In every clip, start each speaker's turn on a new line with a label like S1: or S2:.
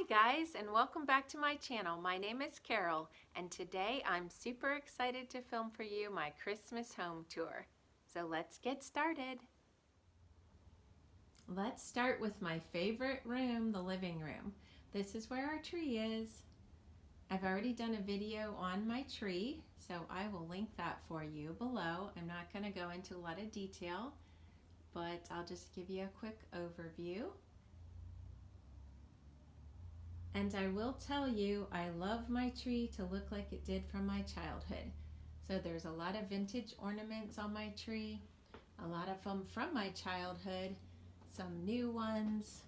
S1: Hi guys, and welcome back to my channel. My name is Carol, and today I'm super excited to film for you my Christmas home tour. So let's get started. Let's start with my favorite room, the living room. This is where our tree is. I've already done a video on my tree, so I will link that for you below. I'm not going to go into a lot of detail, but I'll just give you a quick overview. And I will tell you, I love my tree to look like it did from my childhood. So there's a lot of vintage ornaments on my tree, a lot of them from my childhood, some new ones.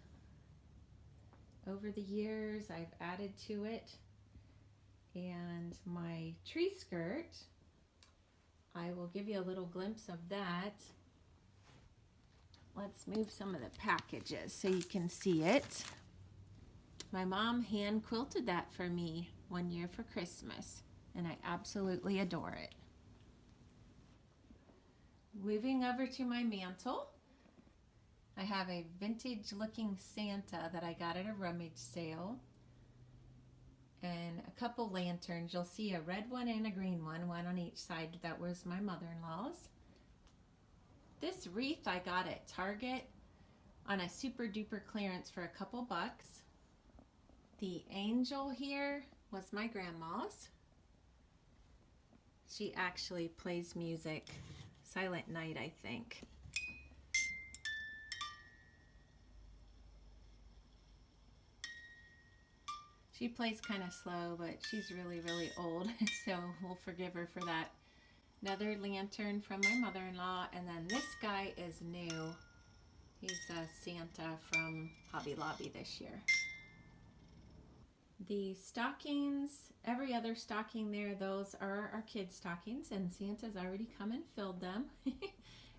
S1: Over the years, I've added to it. And my tree skirt, I will give you a little glimpse of that. Let's move some of the packages so you can see it. My mom hand quilted that for me one year for Christmas, and I absolutely adore it. Moving over to my mantle, I have a vintage looking Santa that I got at a rummage sale, and a couple lanterns. You'll see a red one and a green one on each side. That was my mother-in-law's. This wreath I got at Target on a super duper clearance for a couple bucks. The angel here was my grandma's. She actually plays music, Silent Night, I think. She plays kind of slow, but she's really, really old, so we'll forgive her for that. Another lantern from my mother-in-law, and then this guy is new. He's a Santa from Hobby Lobby this year. The stockings, every other stocking there, those are our kids' stockings, and Santa's already come and filled them.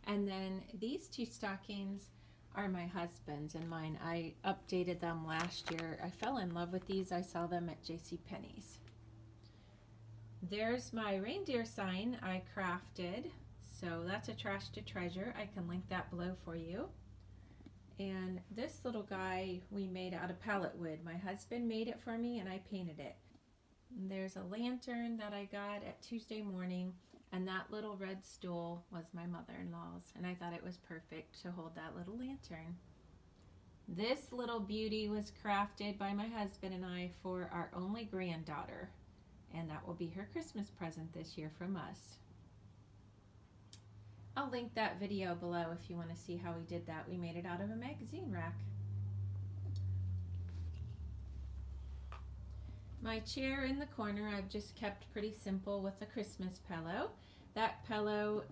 S1: And then these two stockings are my husband's and mine. I updated them last year. I fell in love with these. I saw them at JCPenney's. There's my reindeer sign I crafted. So that's a trash to treasure. I can link that below for you. And this little guy we made out of pallet wood. My husband made it for me and I painted it. And there's a lantern that I got at Tuesday morning, and that little red stool was my mother-in-law's, and I thought it was perfect to hold that little lantern. This little beauty was crafted by my husband and I for our only granddaughter, and that will be her Christmas present this year from us. I'll link that video below if you want to see how we did that. We made it out of a magazine rack. My chair in the corner I've just kept pretty simple with a Christmas pillow. That pillow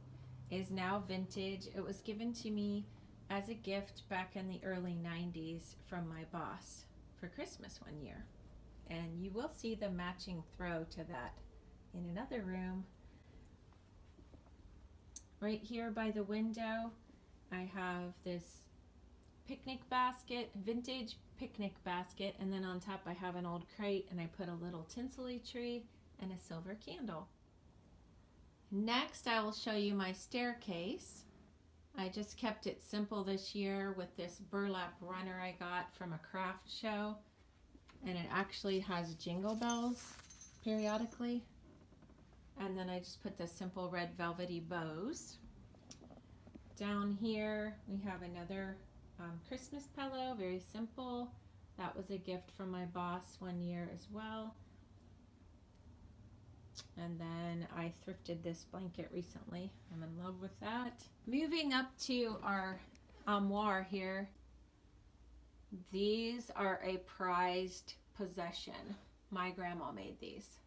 S1: is now vintage. It was given to me as a gift back in the early 90s from my boss for Christmas one year. And you will see the matching throw to that in another room. Right here by the window, I have this picnic basket, vintage picnic basket, and then on top I have an old crate, and I put a little tinsel-y tree and a silver candle. Next, I will show you my staircase. I just kept it simple this year with this burlap runner I got from a craft show, and it actually has jingle bells periodically. And then I just put the simple red velvety bows. Down here we have another Christmas pillow, very simple. That was a gift from my boss one year as well. And then I thrifted this blanket recently. I'm in love with that. Moving up to our armoire here. These are a prized possession. My grandma made these.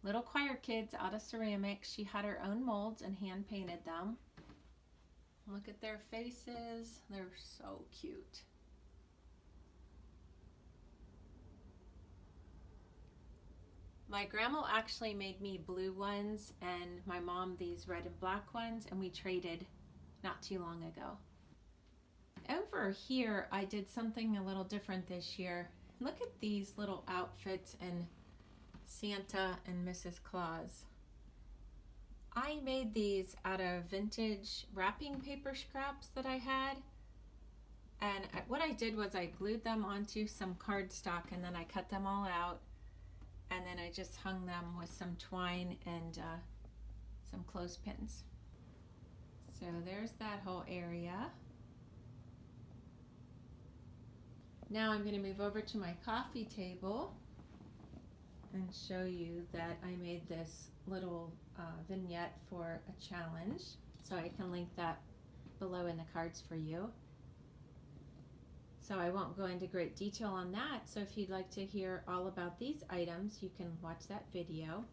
S1: Little choir kids out of ceramic. She had her own molds and hand painted them. Look at their faces. They're so cute. My grandma actually made me blue ones and my mom these red and black ones, and we traded not too long ago. Over here I did something a little different this year. Look at these little outfits and Santa and Mrs. Claus. I made these out of vintage wrapping paper scraps that I had, And what I did was I glued them onto some cardstock, and then I cut them all out, and then I just hung them with some twine and some clothespins. So there's that whole area. Now I'm going to move over to my coffee table and show you that I made this little vignette for a challenge. So I can link that below in the cards for you. So I won't go into great detail on that. So if you'd like to hear all about these items, you can watch that video.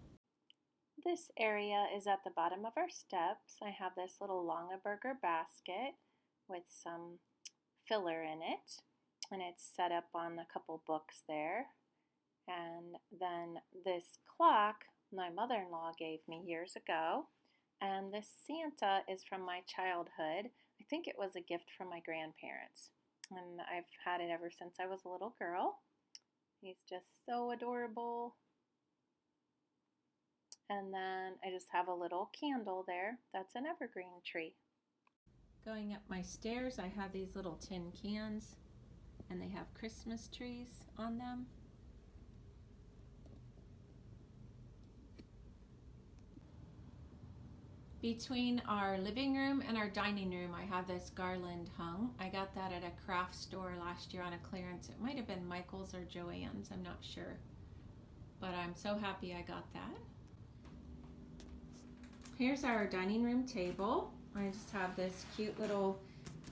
S1: This area is at the bottom of our steps. I have this little Longaberger basket with some filler in it, and it's set up on a couple books there. And then this clock my mother-in-law gave me years ago, and this Santa is from my childhood. I think it was a gift from my grandparents, and I've had it ever since I was a little girl. He's just so adorable. And then I just have a little candle there. That's an evergreen tree. Going up my stairs, I have these little tin cans, and they have Christmas trees on them. Between our living room and our dining room, I have this garland hung. I got that at a craft store last year on a clearance. It might have been Michael's or Joann's, I'm not sure. But I'm so happy I got that. Here's our dining room table. I just have this cute little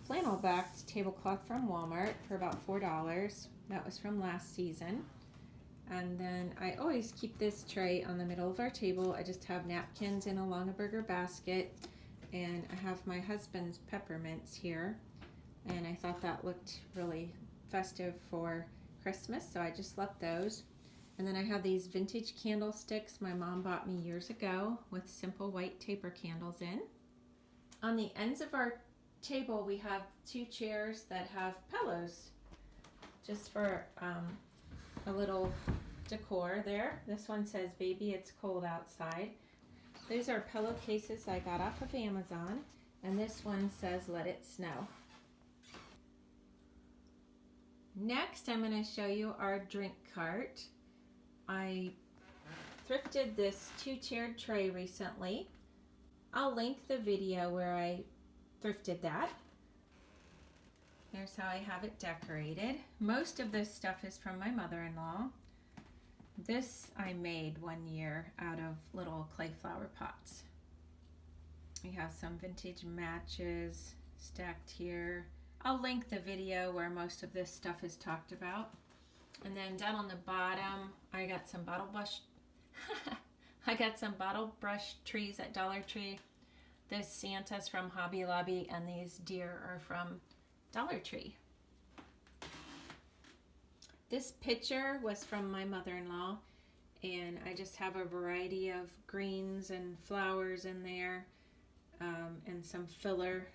S1: flannel backed tablecloth from Walmart for about $4. That was from last season. And then I always keep this tray on the middle of our table. I just have napkins in a Longaberger basket, and I have my husband's peppermints here, and I thought that looked really festive for Christmas, so I just left those. And then I have these vintage candlesticks my mom bought me years ago with simple white taper candles in. On the ends of our table, we have two chairs that have pillows, just for a little decor there. This one says, "Baby, it's cold outside." These are pillowcases I got off of Amazon, and this one says, "Let it snow." Next, I'm going to show you our drink cart. I thrifted this two-tiered tray recently. I'll link the video where I thrifted that. There's how I have it decorated. Most of this stuff is from my mother-in-law. This I made one year out of little clay flower pots. We have some vintage matches stacked here. I'll link the video where most of this stuff is talked about. And then down on the bottom, I got some bottle brush trees at Dollar Tree. This Santa's from Hobby Lobby, and these deer are from Dollar Tree. This picture was from my mother-in-law, and I just have a variety of greens and flowers in there, and some filler.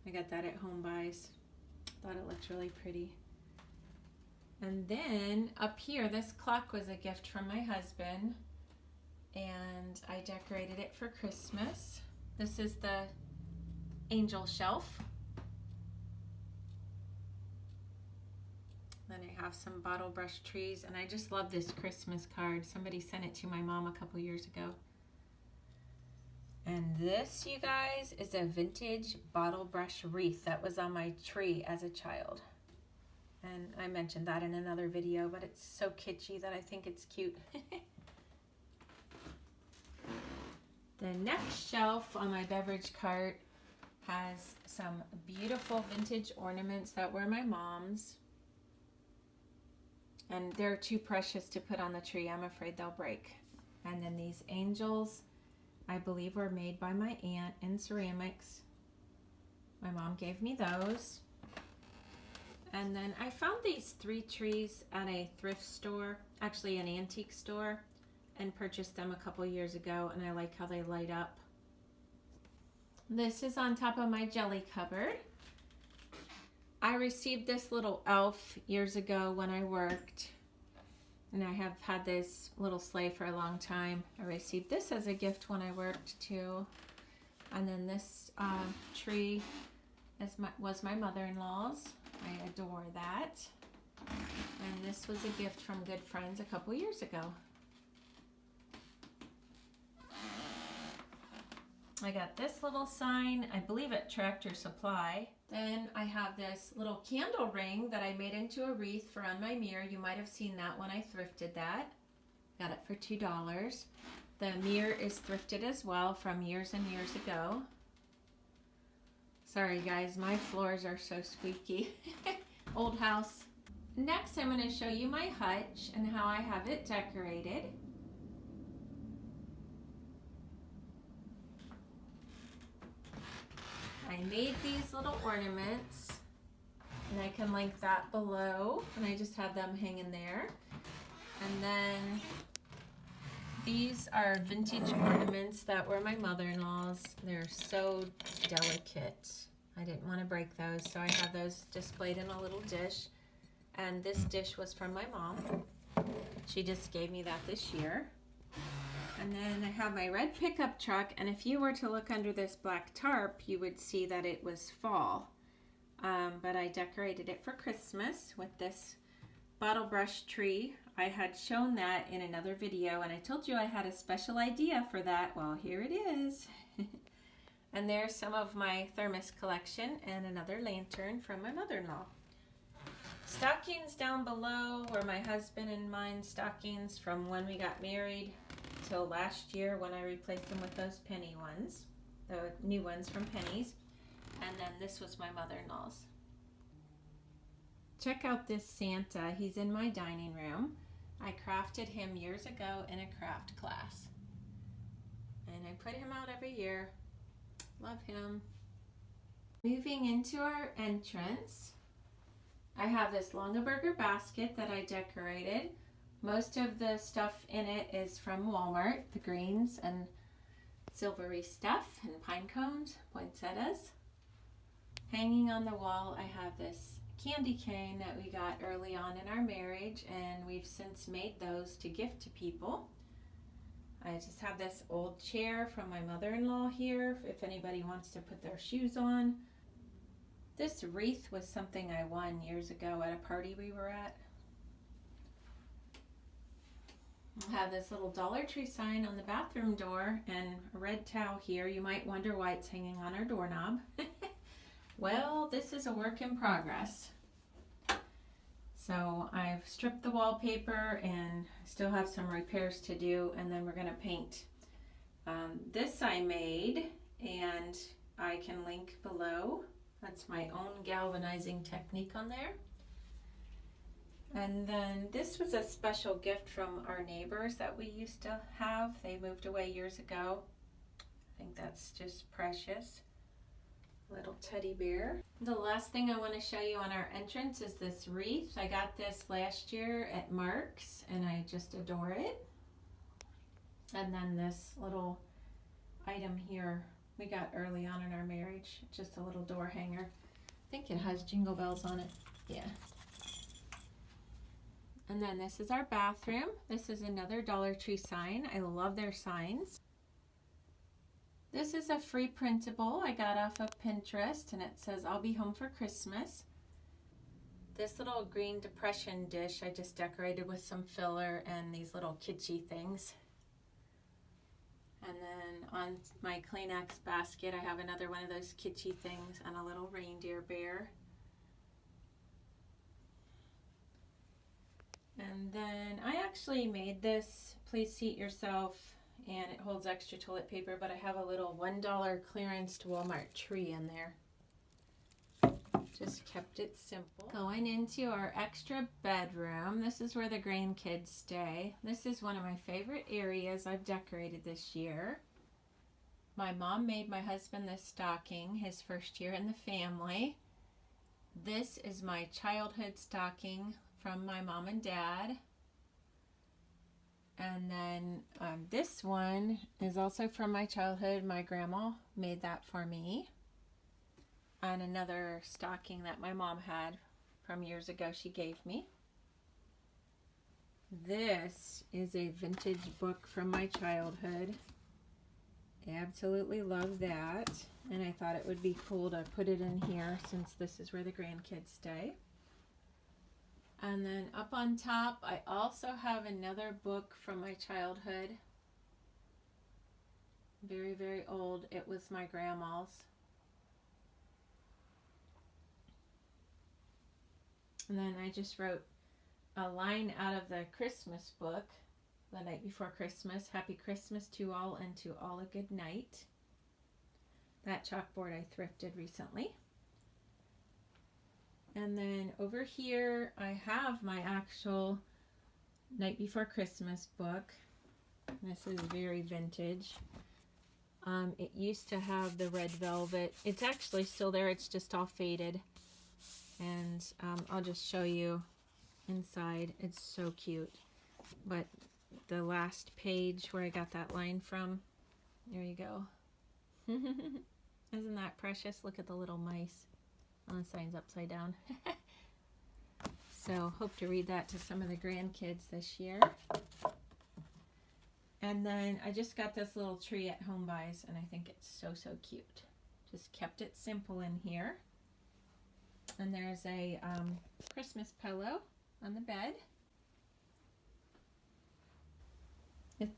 S1: I got that at Home Buys. Thought it looked really pretty. And then up here, this clock was a gift from my husband, and I decorated it for Christmas. This is the angel shelf. Then I have some bottle brush trees, and I just love this Christmas card. Somebody sent it to my mom a couple years ago. And this, you guys, is a vintage bottle brush wreath that was on my tree as a child. And I mentioned that in another video, but it's so kitschy that I think it's cute. The next shelf on my beverage cart has some beautiful vintage ornaments that were my mom's. And they're too precious to put on the tree. I'm afraid they'll break. And then these angels, I believe, were made by my aunt in ceramics. My mom gave me those. And then I found these 3 trees at a thrift store, actually an antique store, and purchased them a couple years ago, and I like how they light up. This is on top of my jelly cupboard. I received this little elf years ago when I worked, and I have had this little sleigh for a long time. I received this as a gift when I worked too. And then this tree was my mother-in-law's. I adore that. And this was a gift from good friends a couple years ago. I got this little sign, I believe at Tractor Supply. Then I have this little candle ring that I made into a wreath for on my mirror. You might have seen that when I thrifted that. Got it for $2. The mirror is thrifted as well from years and years ago. Sorry guys, my floors are so squeaky. Old house. Next I'm going to show you my hutch and how I have it decorated. I made these little ornaments, and I can link that below, and I just have them hanging there. And then these are vintage ornaments that were my mother-in-law's. They're so delicate. I didn't want to break those, so I have those displayed in a little dish. And this dish was from my mom. She just gave me that this year. And then I have my red pickup truck, and if you were to look under this black tarp, you would see that it was fall. But I decorated it for Christmas with this bottle brush tree. I had shown that in another video, and I told you I had a special idea for that. Well, here it is. And there's some of my thermos collection and another lantern from my mother-in-law. Stockings down below were my husband and mine's stockings from when we got married till last year when I replaced them with those penny ones, the new ones from Penny's. And then this was my mother-in-law's. Check out this Santa. He's in my dining room. I crafted him years ago in a craft class. And I put him out every year. Love him. Moving into our entrance, I have this Longaberger basket that I decorated. Most of the stuff in it is from Walmart, the greens and silvery stuff and pine cones, poinsettias. Hanging on the wall, I have this candy cane that we got early on in our marriage, and we've since made those to gift to people. I just have this old chair from my mother-in-law here if anybody wants to put their shoes on. This wreath was something I won years ago at a party we were at. I have this little Dollar Tree sign on the bathroom door and a red towel here. You might wonder why it's hanging on our doorknob. Well, this is a work in progress. So I've stripped the wallpaper and still have some repairs to do, and then we're going to paint. This I made, and I can link below. That's my own galvanizing technique on there. And then this was a special gift from our neighbors that we used to have. They moved away years ago. I think that's just precious. Little teddy bear. The last thing I want to show you on our entrance is this wreath. I got this last year at Mark's and I just adore it. And then this little item here we got early on in our marriage, just a little door hanger. I think it has jingle bells on it. Yeah. And then this is our bathroom. This is another Dollar Tree sign. I love their signs. This is a free printable I got off of Pinterest, and it says, "I'll be home for Christmas." This little green depression dish I just decorated with some filler and these little kitschy things. And then on my Kleenex basket, I have another one of those kitschy things and a little reindeer bear. And then I actually made this, please seat yourself, and it holds extra toilet paper, but I have a little $1 clearance to Walmart tree in there. Just kept it simple. Going into our extra bedroom, this is where the grandkids stay. This is one of my favorite areas I've decorated this year. My mom made my husband this stocking his first year in the family. This is my childhood stocking from my mom and dad. And then this one is also from my childhood. My grandma made that for me. And another stocking that my mom had from years ago she gave me. This is a vintage book from my childhood. I absolutely love that, and I thought it would be cool to put it in here since this is where the grandkids stay. And then up on top, I also have another book from my childhood. Very, very old. It was my grandma's. And then I just wrote a line out of the Christmas book, The Night Before Christmas. Happy Christmas to all, and to all a good night. That chalkboard I thrifted recently. And then over here I have my actual Night Before Christmas book. This is very vintage. It used to have the red velvet. It's actually still there, it's just all faded. And I'll just show you inside. It's so cute. But the last page where I got that line from, there you go. Isn't that precious? Look at the little mice. On the sign's upside down. So hope to read that to some of the grandkids this year. And then I just got this little tree at Home Buys, and I think it's so, so cute. Just kept it simple in here. And there's a Christmas pillow on the bed.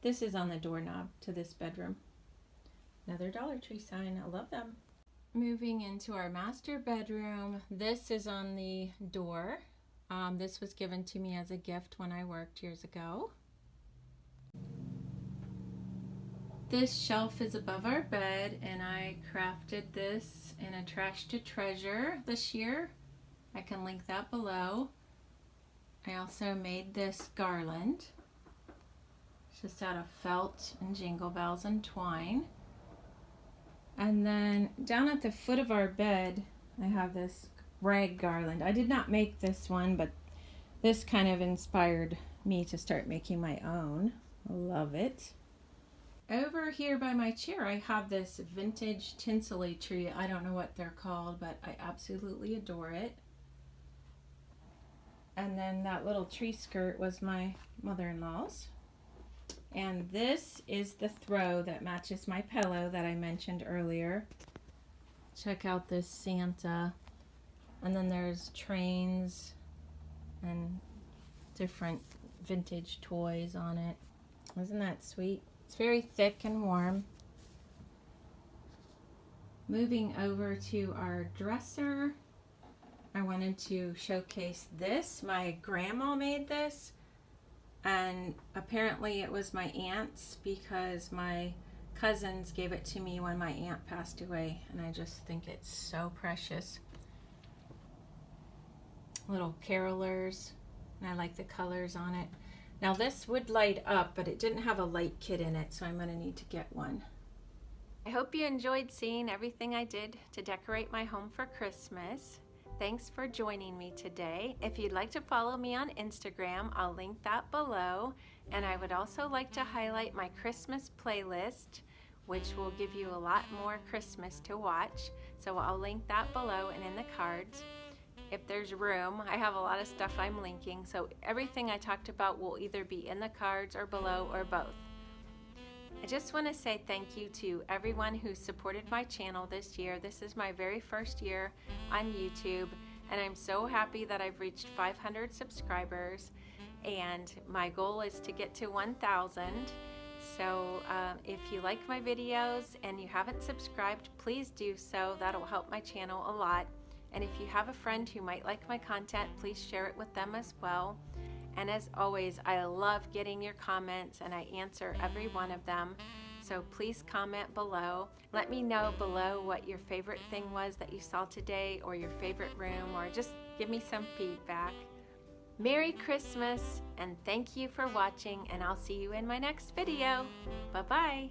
S1: This is on the doorknob to this bedroom. Another Dollar Tree sign. I love them. Moving into our master bedroom. This is on the door. This was given to me as a gift when I worked years ago. This shelf is above our bed, and I crafted this in a Trash to Treasure this year. I can link that below. I also made this garland. It's just out of felt and jingle bells and twine. And then down at the foot of our bed, I have this rag garland. I did not make this one, but this kind of inspired me to start making my own. I love it. Over here by my chair, I have this vintage tinsley tree. I don't know what they're called, but I absolutely adore it. And then that little tree skirt was my mother-in-law's. And this is the throw that matches my pillow that I mentioned earlier. Check out this Santa. And then there's trains and different vintage toys on it. Isn't that sweet? It's very thick and warm. Moving over to our dresser, I wanted to showcase this. My grandma made this. And apparently it was my aunt's because my cousins gave it to me when my aunt passed away, and I just think it's so precious. Little carolers, and I like the colors on it. Now this would light up, but it didn't have a light kit in it, so I'm going to need to get one. I hope you enjoyed seeing everything I did to decorate my home for Christmas. Thanks for joining me today. If you'd like to follow me on Instagram, I'll link that below. And I would also like to highlight my Christmas playlist, which will give you a lot more Christmas to watch. So I'll link that below and in the cards. If there's room, I have a lot of stuff I'm linking. So everything I talked about will either be in the cards or below or both. I just want to say thank you to everyone who supported my channel this year. This is my very first year on YouTube, and I'm so happy that I've reached 500 subscribers, and my goal is to get to 1,000. So if you like my videos and you haven't subscribed, please do so. That'll help my channel a lot. And if you have a friend who might like my content, please share it with them as well. And as always, I love getting your comments, and I answer every one of them. So please comment below. Let me know below what your favorite thing was that you saw today, or your favorite room, or just give me some feedback. Merry Christmas, and thank you for watching, and I'll see you in my next video. Bye-bye.